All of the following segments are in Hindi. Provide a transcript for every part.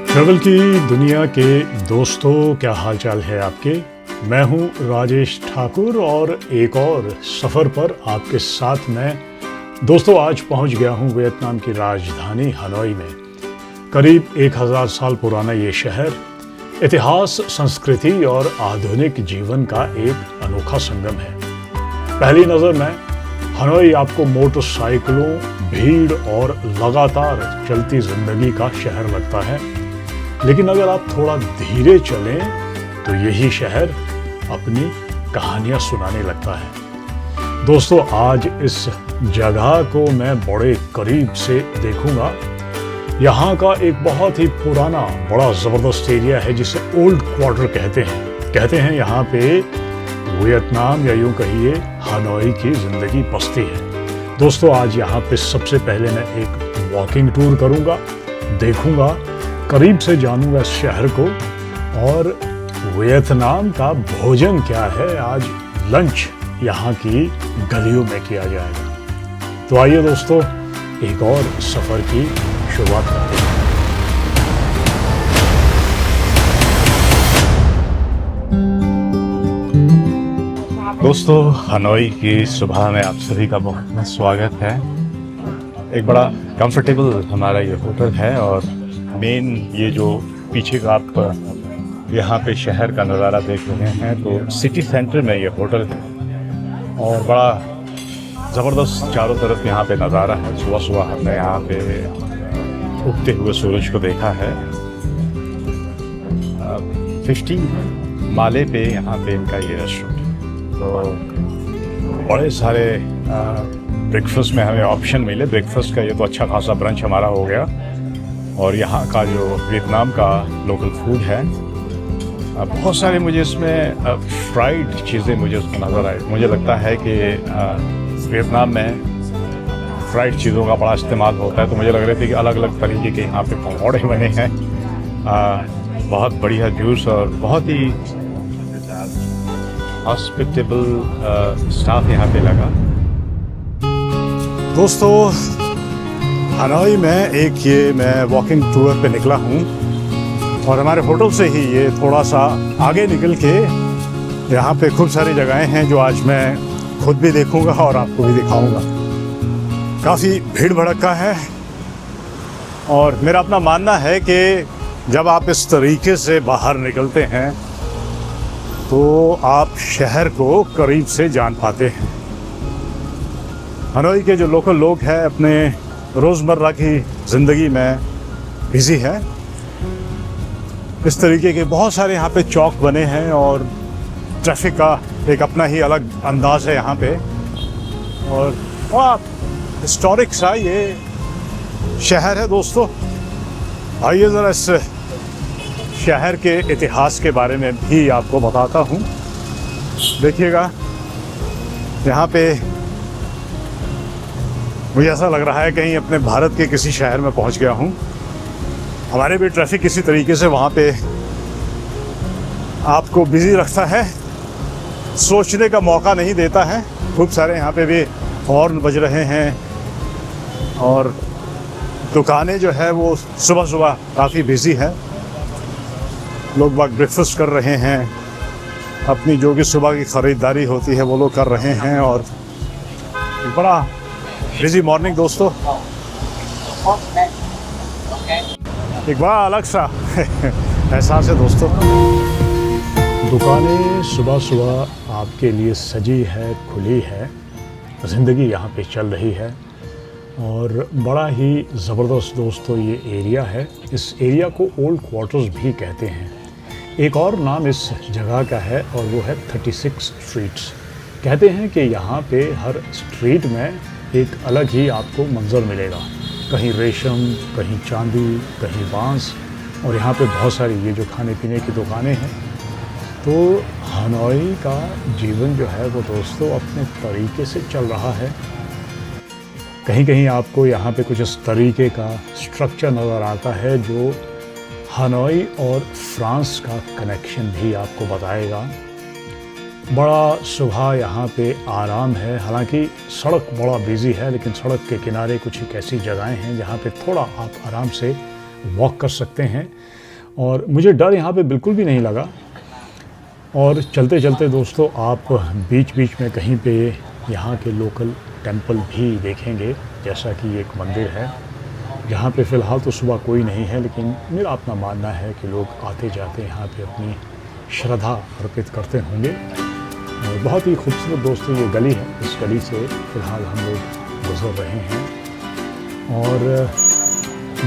ट्रैवल की दुनिया के दोस्तों, क्या हालचाल है आपके। मैं हूं राजेश ठाकुर और एक और सफ़र पर आपके साथ मैं दोस्तों आज पहुंच गया हूं वियतनाम की राजधानी हनोई में। करीब 1000 साल पुराना ये शहर इतिहास, संस्कृति और आधुनिक जीवन का एक अनोखा संगम है। पहली नज़र में हनोई आपको मोटरसाइकिलों, भीड़ और लगातार चलती जिंदगी का शहर लगता है, लेकिन अगर आप थोड़ा धीरे चलें तो यही शहर अपनी कहानियां सुनाने लगता है। दोस्तों, आज इस जगह को मैं बड़े करीब से देखूंगा। यहाँ का एक बहुत ही पुराना बड़ा ज़बरदस्त एरिया है जिसे ओल्ड क्वार्टर कहते हैं यहाँ पे वियतनाम या यूं कहिए हनोई की ज़िंदगी बसती है। दोस्तों, आज यहाँ पे सबसे पहले मैं एक वॉकिंग टूर करूँगा, देखूँगा, करीब से जानूंगा इस शहर को और वियतनाम का भोजन क्या है। आज लंच यहाँ की गलियों में किया जाएगा। तो आइए दोस्तों, एक और सफ़र की शुरुआत करते हैं। दोस्तों, हनोई की सुबह में आप सभी का बहुत बहुत स्वागत है। एक बड़ा कंफर्टेबल हमारा ये होटल है और मेन ये जो पीछे का आप यहाँ पे शहर का नज़ारा देख रहे हैं तो सिटी सेंटर में ये होटल है और बड़ा ज़बरदस्त चारों तरफ यहाँ पे नज़ारा है। सुबह सुबह हमने यहाँ पे उगते हुए सूरज को देखा है। 15 माले पे यहाँ पे इनका ये रेस्टोरेंट, तो बड़े सारे ब्रेकफास्ट में हमें ऑप्शन मिले। ब्रेकफास्ट का ये तो अच्छा खासा ब्रंच हमारा हो गया और यहाँ का जो वियतनाम का लोकल फूड है, बहुत सारे मुझे इसमें फ्राइड चीज़ें मुझे उसमें नज़र आई। मुझे लगता है कि वियतनाम में फ्राइड चीज़ों का बड़ा इस्तेमाल होता है, तो मुझे लग रहा था कि अलग अलग तरीके के यहाँ पे पकौड़े बने हैं। बहुत बढ़िया जूस और बहुत ही हॉस्पिटेबल स्टाफ यहाँ पे लगा। दोस्तों, हनोई में मैं वॉकिंग टूर पे निकला हूँ और हमारे होटल से ही ये थोड़ा सा आगे निकल के यहाँ पे खूब सारी जगहें हैं जो आज मैं खुद भी देखूँगा और आपको भी दिखाऊँगा। काफ़ी भीड़ भड़का है और मेरा अपना मानना है कि जब आप इस तरीके से बाहर निकलते हैं तो आप शहर को करीब से जान पाते हैं। हनोई के जो लोकल लोग हैं अपने रोज़मर्रा की ज़िंदगी में बिज़ी है। इस तरीके के बहुत सारे यहाँ पे चौक बने हैं और ट्रैफिक का एक अपना ही अलग अंदाज है यहाँ पे और हिस्टोरिक सा ये शहर है। दोस्तों, आइए ज़रा इस शहर के इतिहास के बारे में भी आपको बताता हूँ। देखिएगा, यहाँ पे मुझे ऐसा लग रहा है कहीं अपने भारत के किसी शहर में पहुंच गया हूं। हमारे भी ट्रैफिक किसी तरीके से वहां पे आपको बिजी रखता है, सोचने का मौका नहीं देता है। खूब सारे यहाँ पे भी हॉर्न बज रहे हैं और दुकानें जो है वो सुबह सुबह काफ़ी बिजी है। लोग बाग ब्रेकफास्ट कर रहे हैं, अपनी जो कि सुबह की ख़रीदारी होती है वो लोग कर रहे हैं और बड़ा बिजी मॉर्निंग दोस्तों। एक बड़ा अलग सा एहसास है दोस्तों। दुकानें सुबह सुबह आपके लिए सजी है, खुली है, ज़िंदगी यहाँ पे चल रही है और बड़ा ही ज़बरदस्त दोस्तों ये एरिया है। इस एरिया को ओल्ड क्वार्टर्स भी कहते हैं। एक और नाम इस जगह का है और वो है 36 स्ट्रीट्स। कहते हैं कि यहाँ पे हर स्ट्रीट में एक अलग ही आपको मंजर मिलेगा, कहीं रेशम, कहीं चांदी, कहीं बांस और यहाँ पे बहुत सारी ये जो खाने पीने की दुकानें हैं। तो हनोई का जीवन जो है वो दोस्तों अपने तरीके से चल रहा है। कहीं कहीं आपको यहाँ पे कुछ इस तरीके का स्ट्रक्चर नज़र आता है जो हनोई और फ्रांस का कनेक्शन भी आपको बताएगा। बड़ा सुबह यहाँ पे आराम है, हालांकि सड़क बड़ा बिजी है, लेकिन सड़क के किनारे कुछ एक ऐसी जगहें हैं जहाँ पे थोड़ा आप आराम से वॉक कर सकते हैं। और मुझे डर यहाँ पे बिल्कुल भी नहीं लगा। और चलते चलते दोस्तों आप बीच बीच में कहीं पे यहाँ के लोकल टेंपल भी देखेंगे, जैसा कि एक मंदिर है जहाँ पे फ़िलहाल तो सुबह कोई नहीं है, लेकिन मेरा अपना मानना है कि लोग आते जाते यहाँ पे अपनी श्रद्धा अर्पित करते होंगे। और बहुत ही खूबसूरत दोस्तों ये गली है, इस गली से फ़िलहाल हम लोग गुज़र रहे हैं और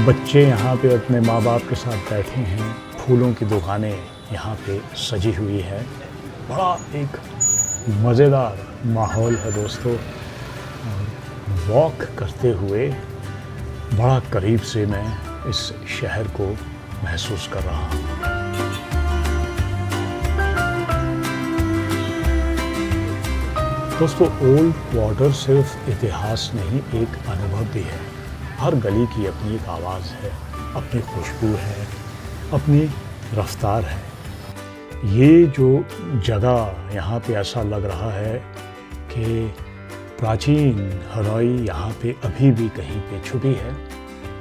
बच्चे यहाँ पे अपने माँ बाप के साथ बैठे हैं। फूलों की दुकानें यहाँ पे सजी हुई है, बड़ा एक मज़ेदार माहौल है दोस्तों। वॉक करते हुए बड़ा करीब से मैं इस शहर को महसूस कर रहा हूँ। दोस्तों ओल्ड क्वार्टर सिर्फ इतिहास नहीं, एक अनुभव भी है। हर गली की अपनी एक आवाज़ है, अपनी खुशबू है, अपनी रफ्तार है। ये जो जगह यहाँ पे ऐसा लग रहा है कि प्राचीन हनोई यहाँ पे अभी भी कहीं पे छुपी है।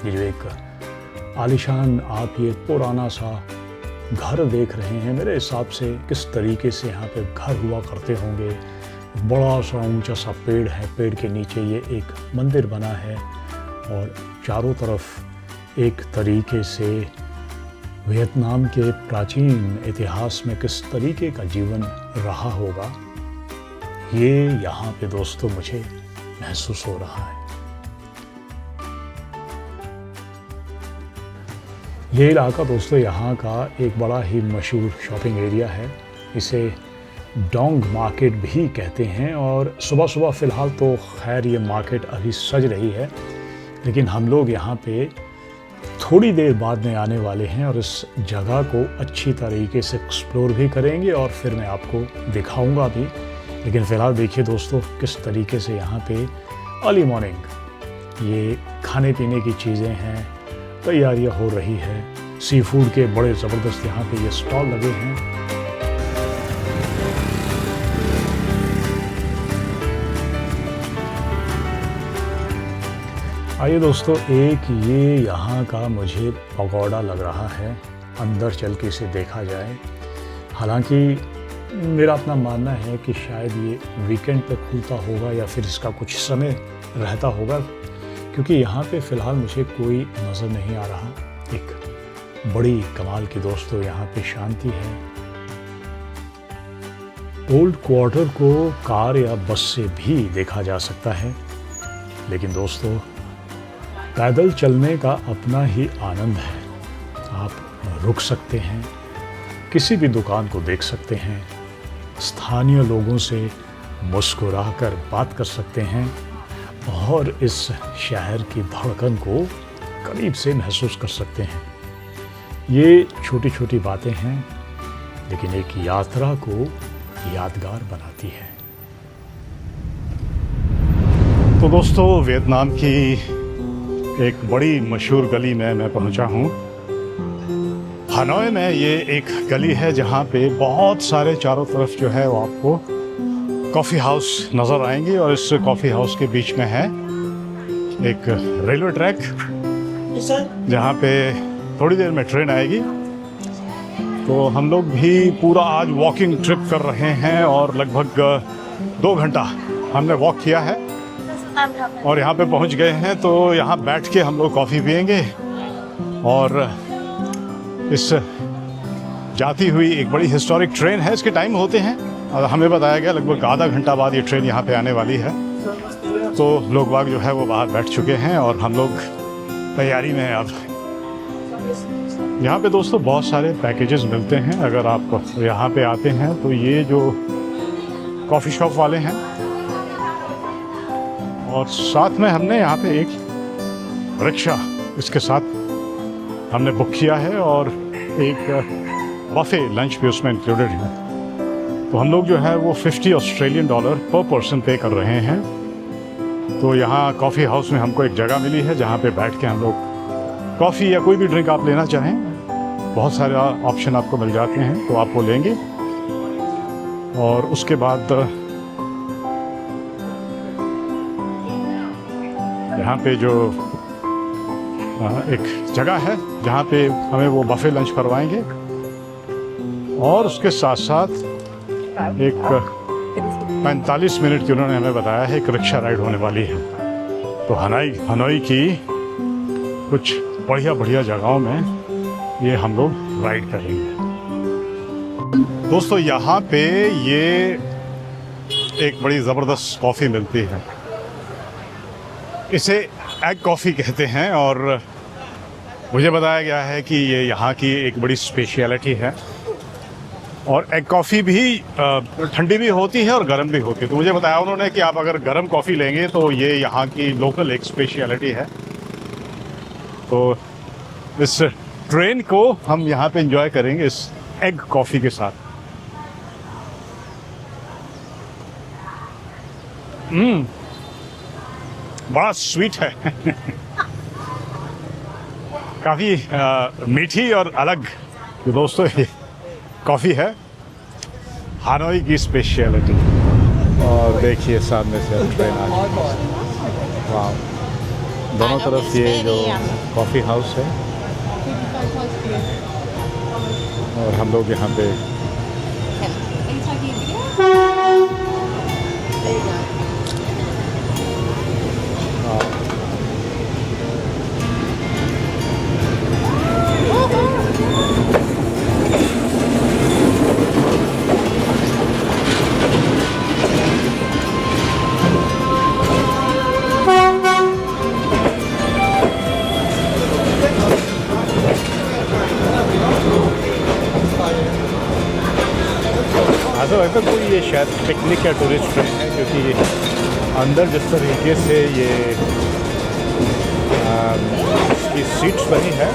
ये जो एक आलीशान आप ये पुराना सा घर देख रहे हैं, मेरे हिसाब से किस तरीके से यहाँ पे घर हुआ करते होंगे। बड़ा सा ऊंचा सा पेड़ है, पेड़ के नीचे ये एक मंदिर बना है और चारों तरफ एक तरीके से वियतनाम के प्राचीन इतिहास में किस तरीके का जीवन रहा होगा, ये यहाँ पे दोस्तों मुझे महसूस हो रहा है। ये इलाका दोस्तों यहाँ का एक बड़ा ही मशहूर शॉपिंग एरिया है, इसे डोंग मार्केट भी कहते हैं। और सुबह सुबह फ़िलहाल तो खैर ये मार्केट अभी सज रही है, लेकिन हम लोग यहाँ पे थोड़ी देर बाद में आने वाले हैं और इस जगह को अच्छी तरीके से एक्सप्लोर भी करेंगे और फिर मैं आपको दिखाऊंगा भी। लेकिन फ़िलहाल देखिए दोस्तों किस तरीके से यहाँ पे अर्ली मॉर्निंग ये खाने पीने की चीज़ें हैं, तैयारियाँ हो रही है। सी फूड के बड़े ज़बरदस्त यहाँ पे ये स्टॉल लगे हैं। आइए दोस्तों, एक ये यहाँ का मुझे पकौड़ा लग रहा है, अंदर चल के इसे देखा जाए। हालांकि मेरा अपना मानना है कि शायद ये वीकेंड पे खुलता होगा या फिर इसका कुछ समय रहता होगा, क्योंकि यहाँ पे फ़िलहाल मुझे कोई नज़र नहीं आ रहा। एक बड़ी कमाल की दोस्तों यहाँ पे शांति है। ओल्ड क्वार्टर को कार या बस से भी देखा जा सकता है, लेकिन दोस्तों पैदल चलने का अपना ही आनंद है। आप रुक सकते हैं, किसी भी दुकान को देख सकते हैं, स्थानीय लोगों से मुस्कुराकर बात कर सकते हैं और इस शहर की धड़कन को करीब से महसूस कर सकते हैं। ये छोटी छोटी बातें हैं, लेकिन एक यात्रा को यादगार बनाती है। तो दोस्तों वियतनाम की एक बड़ी मशहूर गली में मैं पहुंचा हूं। हनोई में ये एक गली है जहाँ पे बहुत सारे चारों तरफ जो है वो आपको कॉफ़ी हाउस नज़र आएंगे और इस कॉफ़ी हाउस के बीच में है एक रेलवे ट्रैक, जहाँ पे थोड़ी देर में ट्रेन आएगी। तो हम लोग भी पूरा आज वॉकिंग ट्रिप कर रहे हैं और लगभग 2 घंटा हमने वॉक किया है और यहाँ पे पहुँच गए हैं। तो यहाँ बैठ के हम लोग कॉफ़ी पियेंगे और इस जाती हुई एक बड़ी हिस्टोरिक ट्रेन है, इसके टाइम होते हैं और हमें बताया गया लगभग आधा घंटा बाद ये ट्रेन यहाँ पे आने वाली है। तो लोग बाग जो है वो बाहर बैठ चुके हैं और हम लोग तैयारी में हैं। अब यहाँ पे दोस्तों बहुत सारे पैकेजेस मिलते हैं। अगर आप यहाँ पे आते हैं तो ये जो कॉफ़ी शॉप वाले हैं और साथ में हमने यहाँ पे एक रिक्शा इसके साथ हमने बुक किया है और एक बफे लंच भी उसमें इंक्लूडेड है। तो हम लोग जो है वो $50 ऑस्ट्रेलियन पर पर्सन पे कर रहे हैं। तो यहाँ कॉफ़ी हाउस में हमको एक जगह मिली है जहाँ पे बैठ के हम लोग कॉफ़ी या कोई भी ड्रिंक आप लेना चाहें, बहुत सारे ऑप्शन आपको मिल जाते हैं, तो आप वो लेंगे। और उसके बाद यहाँ पे जो एक जगह है जहाँ पे हमें वो बफे लंच करवाएंगे और उसके साथ साथ एक 45 मिनट की उन्होंने हमें बताया है एक रिक्शा राइड होने वाली है। तो हनोई की कुछ बढ़िया बढ़िया जगहों में ये हम लोग राइड करेंगे। दोस्तों यहाँ पे ये एक बड़ी ज़बरदस्त कॉफ़ी मिलती है, इसे एग कॉफ़ी कहते हैं और मुझे बताया गया है कि ये यहाँ की एक बड़ी स्पेशलिटी है। और एग कॉफ़ी भी ठंडी भी होती है और गर्म भी होती है। तो मुझे बताया उन्होंने कि आप अगर गर्म कॉफ़ी लेंगे तो ये यहाँ की लोकल एक स्पेशलिटी है। तो इस ट्रेन को हम यहाँ पे एंजॉय करेंगे इस एग कॉफ़ी के साथ। बड़ा स्वीट है काफ़ी मीठी और अलग दोस्तों ये कॉफ़ी है, हनोई की स्पेशलिटी। और देखिए सामने से ट्रेन आ रही है। वाह, दोनों तरफ ये जो कॉफ़ी हाउस है और हम लोग यहाँ पे कोई ये शायद पिकनिक या टूरिस्ट ट्रेन है, क्योंकि अंदर जिस तरीके से ये इसकी सीट्स बनी है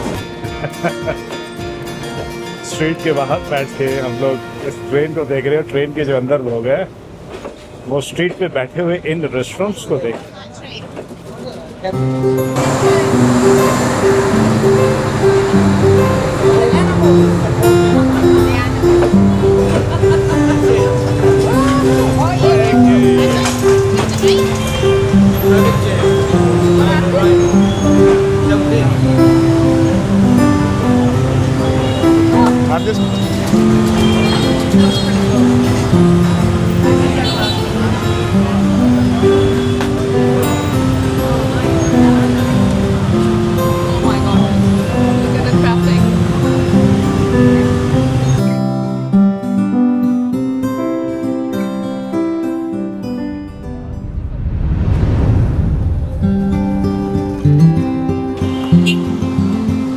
स्ट्रीट के बाहर बैठ के हम लोग इस ट्रेन को देख रहे हैं। ट्रेन के जो अंदर लोग हैं वो स्ट्रीट पे बैठे हुए इन रेस्टोरेंट्स को देख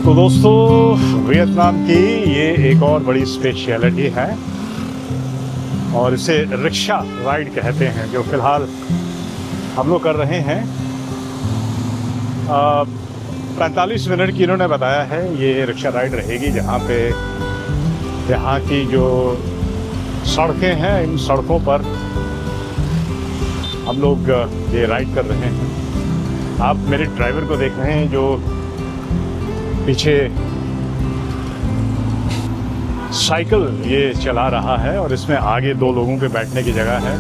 तो दोस्तों वियतनाम की ये एक और बड़ी स्पेशलिटी है और इसे रिक्शा राइड कहते हैं, जो फिलहाल हम लोग कर रहे हैं। 45 मिनट की इन्होंने बताया है ये रिक्शा राइड रहेगी, जहाँ पे यहाँ की जो सड़कें हैं इन सड़कों पर हम लोग ये राइड कर रहे हैं। आप मेरे ड्राइवर को देख रहे हैं जो पीछे साइकिल ये चला रहा है और इसमें आगे 2 लोगों के बैठने की जगह है।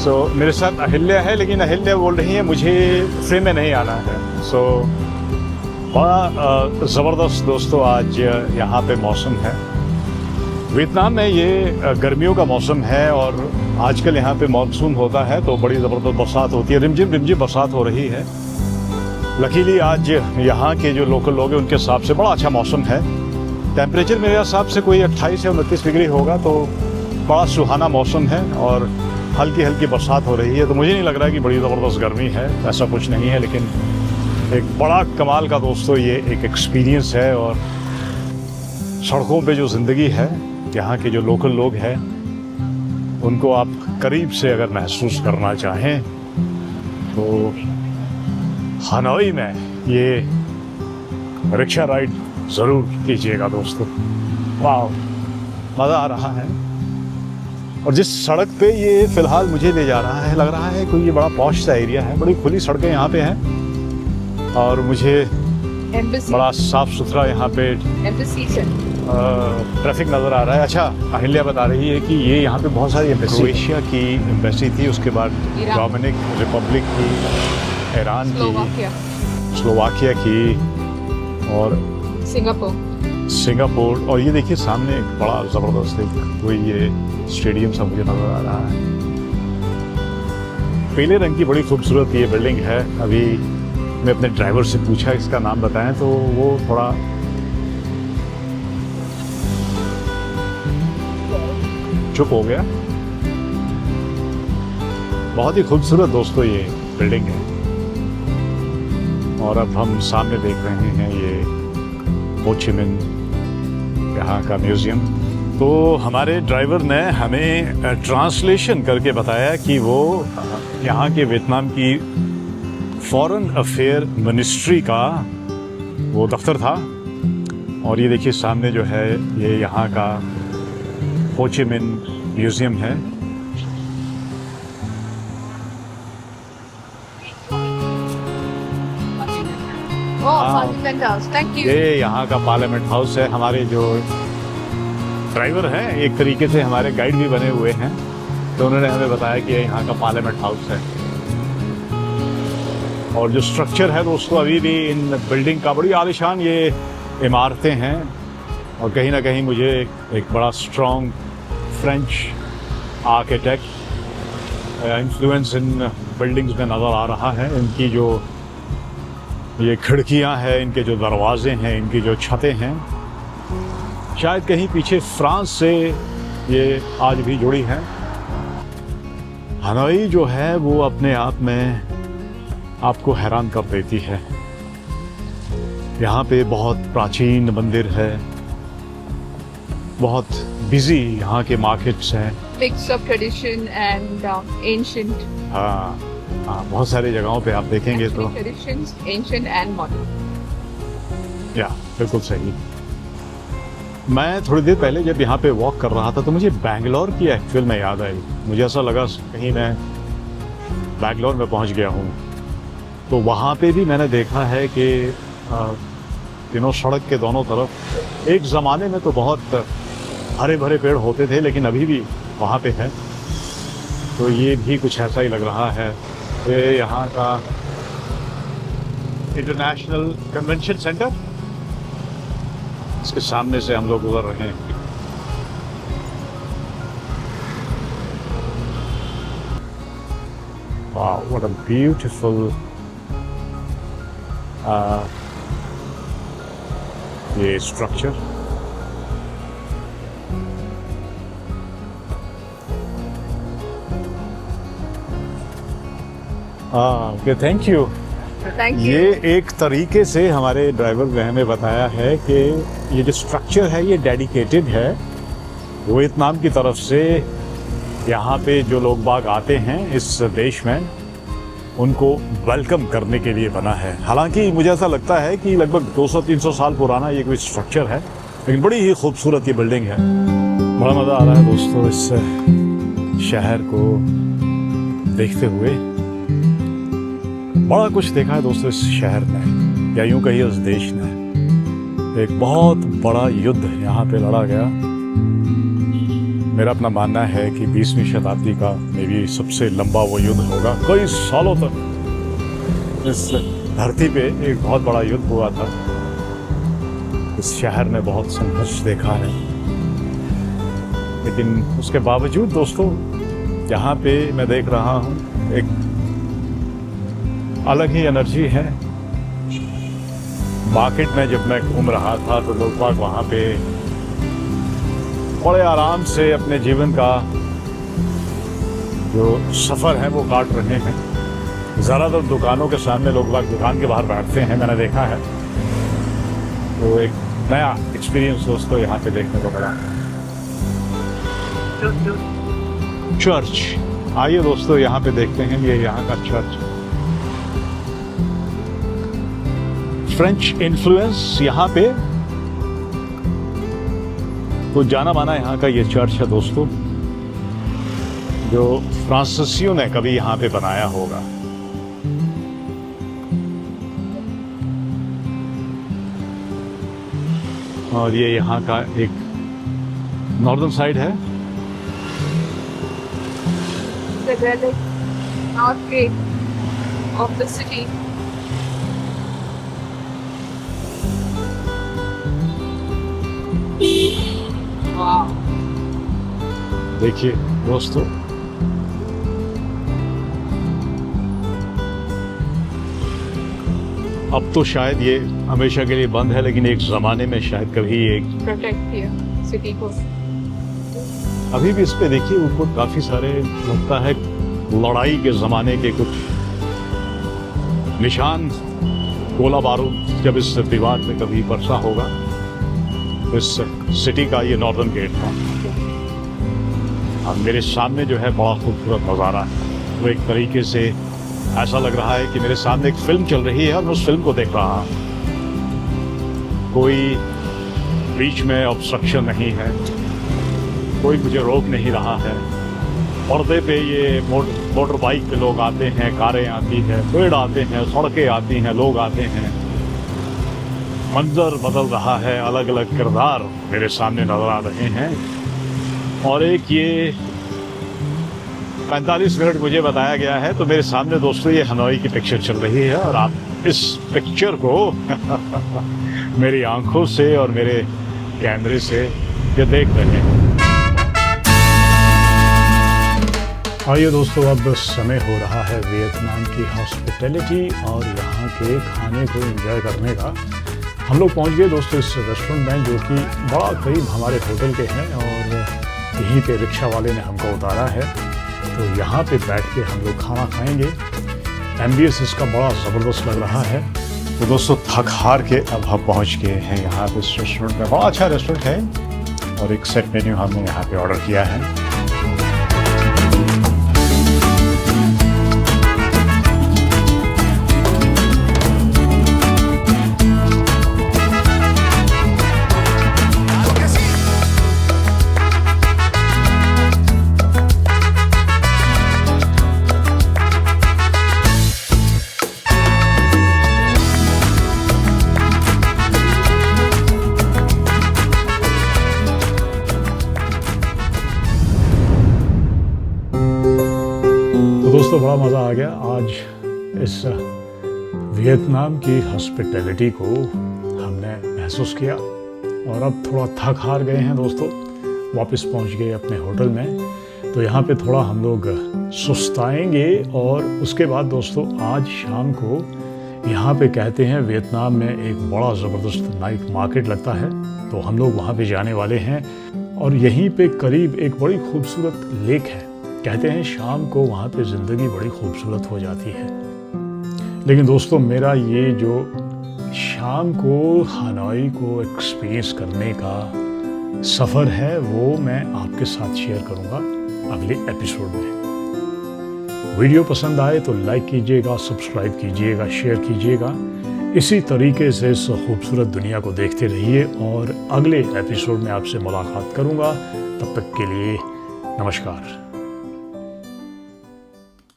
सो मेरे साथ अहिल्या है, लेकिन अहिल्या बोल रही है मुझे ट्रेन में नहीं आना है। सो बड़ा ज़बरदस्त दोस्तों आज यहाँ पे मौसम है। वियतनाम में ये गर्मियों का मौसम है और आजकल यहाँ पे मानसून होता है तो बड़ी ज़बरदस्त बरसात होती है, रिमझिम बरसात हो रही है। लकीली आज यहाँ के जो लोकल लोग हैं उनके हिसाब से बड़ा अच्छा मौसम है। टेम्परेचर मेरे हिसाब से कोई 28 या 29 डिग्री होगा, तो बड़ा सुहाना मौसम है और हल्की हल्की बरसात हो रही है। तो मुझे नहीं लग रहा है कि बड़ी ज़बरदस्त गर्मी है, ऐसा कुछ नहीं है। लेकिन एक बड़ा कमाल का दोस्तों ये एक एक्सपीरियंस है और सड़कों पे जो ज़िंदगी है यहाँ के जो लोकल लोग हैं उनको आप करीब से अगर महसूस करना चाहें तो हनोई में ये रिक्शा राइड ज़रूर कीजिएगा दोस्तों। वाह, मज़ा आ रहा है। और जिस सड़क पे ये फ़िलहाल मुझे ले जा रहा है, लग रहा है कोई ये बड़ा पॉश सा एरिया है, बड़ी खुली सड़कें यहाँ पे हैं और मुझे बड़ा साफ़ सुथरा यहाँ पे ट्रैफिक नज़र आ रहा है। अच्छा, अहिल्या बता रही है कि ये यहाँ पे बहुत सारी क्रोएशिया की एम्बेसी थी, उसके बाद डोमिनिक रिपब्लिक की, ईरान की, स्लोवाकिया की और सिंगापुर। और ये देखिए सामने एक बड़ा ज़बरदस्त एक कोई ये स्टेडियम सा मुझे नज़र आ रहा है। पीले रंग की बड़ी खूबसूरत ये बिल्डिंग है। अभी मैं अपने ड्राइवर से पूछा इसका नाम बताएं तो वो थोड़ा चुप हो गया। बहुत ही खूबसूरत दोस्तों ये बिल्डिंग है। और अब हम सामने देख रहे हैं ये हो ची मिन्ह यहाँ का म्यूजियम। तो हमारे ड्राइवर ने हमें ट्रांसलेशन करके बताया कि वो यहाँ के वियतनाम की फॉरेन अफेयर मिनिस्ट्री का वो दफ्तर था। और ये देखिए सामने जो है ये यहाँ का हो ची मिन्ह म्यूजियम है। Parliament house, thank you. ये यहाँ का पार्लियामेंट हाउस है। हमारे जो ड्राइवर हैं एक तरीके से हमारे गाइड भी बने हुए हैं, तो उन्होंने हमें बताया कि ये यहाँ का पार्लियामेंट हाउस है। और जो स्ट्रक्चर है दोस्तों अभी भी इन बिल्डिंग का बड़ी आलीशान ये इमारतें हैं। और कहीं ना कहीं मुझे एक बड़ा स्ट्रॉन्ग फ्रेंच आर्किटेक्ट इन्फ्लुएंस इन बिल्डिंग्स में नज़र आ रहा है। इनकी जो ये खिड़कियां हैं, इनके जो दरवाजे हैं, इनकी जो छतें हैं, शायद कहीं पीछे फ्रांस से ये आज भी जुड़ी हैं। हनोई जो है वो अपने आप में आपको हैरान कर देती है। यहाँ पे बहुत प्राचीन मंदिर है, बहुत बिजी यहाँ के मार्केट्स हैं। Mix of tradition and ancient. हाँ, बहुत सारी जगहों पे आप देखेंगे तो Traditions, ancient and modern. या बिल्कुल सही। मैं थोड़ी देर पहले जब यहाँ पे वॉक कर रहा था तो मुझे बैंगलोर की एक्चुअल में याद आई। मुझे ऐसा लगा कहीं मैं बैंगलोर में पहुँच गया हूँ। तो वहाँ पे भी मैंने देखा है कि तीनों सड़क के दोनों तरफ एक ज़माने में तो बहुत हरे भरे पेड़ होते थे, लेकिन अभी भी वहाँ पे है। तो ये भी कुछ ऐसा ही लग रहा है। ये यहाँ का इंटरनेशनल कन्वेंशन सेंटर, इसके सामने से हम लोग गुजर रहे हैं। वाह, व्हाट अ ब्यूटीफुल ये structure. Okay, thank you. Thank you. ये एक तरीके से हमारे ड्राइवर ने हमें बताया है कि ये जो स्ट्रक्चर है ये डेडिकेटेड है वियतनाम की तरफ से। यहाँ पे जो लोग बाग आते हैं इस देश में, उनको वेलकम करने के लिए बना है। हालांकि मुझे ऐसा लगता है कि लगभग 200-300 साल पुराना ये कोई स्ट्रक्चर है, लेकिन बड़ी ही खूबसूरत ये बिल्डिंग है। बड़ा मज़ा आ रहा है दोस्तों इस शहर को देखते हुए। बड़ा कुछ देखा है दोस्तों इस शहर में, या यूं कहिए इस देश ने। एक बहुत बड़ा युद्ध यहाँ पे लड़ा गया। मेरा अपना मानना है कि 20वीं शताब्दी का मे बी सबसे लंबा वो युद्ध होगा। कई सालों तक इस धरती पे एक बहुत बड़ा युद्ध हुआ था। इस शहर ने बहुत संघर्ष देखा है, लेकिन उसके बावजूद दोस्तों यहाँ पे मैं देख रहा हूँ एक अलग ही एनर्जी है। मार्केट में जब मैं घूम रहा था तो लोग बाग वहाँ पे बड़े आराम से अपने जीवन का जो सफ़र है वो काट रहे हैं। ज़्यादातर दुकानों के सामने लोग बाग दुकान के बाहर बैठते हैं, मैंने देखा है। तो एक नया एक्सपीरियंस दोस्तों यहाँ पे देखने को मिला। चर्च, आइए दोस्तों यहाँ पे देखते हैं। ये यहाँ का चर्च, फ्रेंच इन्फ्लुएंस यहाँ पे तो जाना माना यहाँ का ये चर्च है दोस्तों, जो फ्रांसीसियों ने कभी यहाँ पे बनाया होगा। और ये यहाँ का एक नॉर्दर्न साइड है। The relic, north gate of the city. देखिए दोस्तों, अब तो शायद ये हमेशा के लिए बंद है, लेकिन एक ज़माने में शायद कभी एक Protect here, city को. अभी भी इस पे देखिए ऊपर काफ़ी सारे लगता है लड़ाई के ज़माने के कुछ निशान, गोला बारूद जब इस दीवार पे कभी बरसा होगा। इस सिटी का ये नॉर्दर्न गेट था। अब मेरे सामने जो है बड़ा खूबसूरत नज़ारा है। वो एक तरीके से ऐसा लग रहा है कि मेरे सामने एक फिल्म चल रही है और मैं उस फिल्म को देख रहा हूँ। कोई बीच में ऑब्स्ट्रक्शन नहीं है, कोई मुझे रोक नहीं रहा है। पर्दे पे ये मोटर बाइक पे लोग आते हैं, कारें आती हैं, पेड़ आते हैं, सड़कें आती हैं, लोग आते हैं। मंजर बदल रहा है, अलग अलग किरदार मेरे सामने नजर आ रहे हैं। और एक ये 45 मिनट मुझे बताया गया है, तो मेरे सामने दोस्तों ये हनोई की पिक्चर चल रही है और आप इस पिक्चर को मेरी आंखों से और मेरे कैमरे से ये देख रहे हैं। आइए दोस्तों, अब समय हो रहा है वियतनाम की हॉस्पिटैलिटी और यहाँ के खाने को एंजॉय करने का। हम लोग पहुँच गए दोस्तों इस रेस्टोरेंट में, जो कि बड़ा करीब हमारे होटल के हैं और यहीं पे रिक्शा वाले ने हमको उतारा है। तो यहाँ पे बैठ के हम लोग खाना खाएंगे। एम्बियंस इसका बड़ा ज़बरदस्त लग रहा है। तो दोस्तों थक हार के अब हम पहुँच गए हैं यहाँ पे इस रेस्टोरेंट में। बड़ा अच्छा रेस्टोरेंट है और एक सेट मेन्यू हमने यहाँ पे ऑर्डर किया है। दोस्तों बड़ा मज़ा आ गया आज इस वियतनाम की हॉस्पिटैलिटी को हमने महसूस किया। और अब थोड़ा थक हार गए हैं दोस्तों, वापस पहुंच गए अपने होटल में। तो यहाँ पे थोड़ा हम लोग सुस्ताएंगे और उसके बाद दोस्तों आज शाम को यहाँ पे कहते हैं वियतनाम में एक बड़ा ज़बरदस्त नाइट मार्केट लगता है, तो हम लोग वहाँ पे जाने वाले हैं। और यहीं पे करीब एक बड़ी खूबसूरत लेक है। कहते हैं शाम को वहाँ पे ज़िंदगी बड़ी खूबसूरत हो जाती है। लेकिन दोस्तों मेरा ये जो शाम को हनोई को एक्सपीरियंस करने का सफ़र है वो मैं आपके साथ शेयर करूँगा अगले एपिसोड में। वीडियो पसंद आए तो लाइक कीजिएगा, सब्सक्राइब कीजिएगा, शेयर कीजिएगा। इसी तरीके से इस खूबसूरत दुनिया को देखते रहिए और अगले एपिसोड में आपसे मुलाकात करूँगा। तब तक के लिए नमस्कार।